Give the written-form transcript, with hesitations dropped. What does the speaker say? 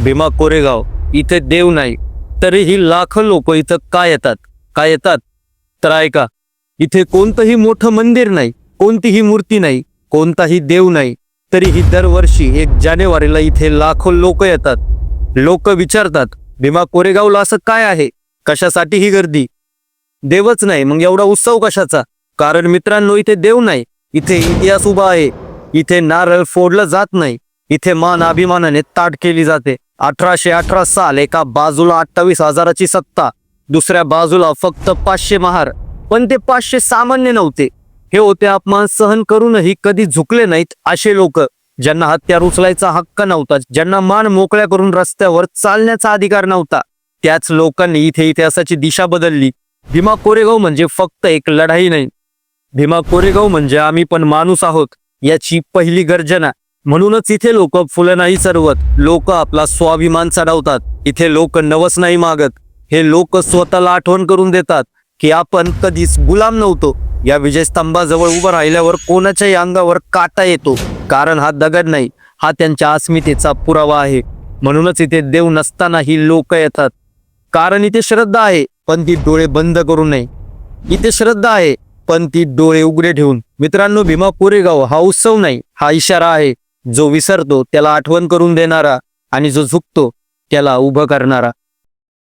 भीमा कोरेगाव इथे देव नाही, तरीही लाखो लोक इथं का येतात तर ऐका, इथे कोणतंही मोठं मंदिर नाही, कोणतीही मूर्ती नाही, कोणताही देव नाही, तरीही दरवर्षी 1 जानेवारीला इथे लाखो लोक येतात। लोक विचारतात, भीमा कोरेगावला असं काय आहे, कशासाठी ही गर्दी? देवच नाही मग एवढा उत्सव कशाचा? कारण मित्रांनो, इथे देव नाही, इथे इतिहास उभा आहे। इथे नारळ फोडलं जात नाही, इथे मान अभिमानाने ताट केली जाते। 1818 साल एका बाजूला 28,000ची सत्ता, दुसऱ्या बाजूला फक्त 500 महार। पण ते 500 सामान्य नव्हते, हे होते अपमान सहन करूनही कधी झुकले नाहीत असे लोक, ज्यांना हत्यार उचलायचा हक्क नव्हता, ज्यांना मान मोकळ्या करून रस्त्यावर चालण्याचा अधिकार नव्हता। त्याच लोकांनी इथे इतिहासाची दिशा बदलली। भीमा कोरेगाव म्हणजे फक्त एक लढाई नाही, भीमा कोरेगाव म्हणजे आम्ही पण माणूस आहोत याची पहिली गर्जना। म्हणूनच इथे लोक फुलं नाही चढवत, लोक आपला स्वाभिमान चढवतात। इथे लोक नवस नाही मागत, हे लोक स्वतःला आठवण करून देतात की आपण कधीच गुलाम नव्हतो। या विजयस्तंभाजवळ उभं राहिल्यावर कोणाच्याही अंगावर काटा येतो, कारण हा दगड नाही, हा त्यांच्या अस्मितेचा पुरावा आहे। म्हणूनच इथे देव नसतानाही लोक येतात, कारण इथे श्रद्धा आहे, पण ती डोळे बंद करू नये। इथे श्रद्धा आहे, पण ती डोळे उघडे ठेवून। मित्रांनो, भीमा कोरेगाव हा उत्सव नाही, हा इशारा आहे। जो विसरतो त्याला आठवण करून देणारा, आणि जो झुकतो त्याला उभं करणारा।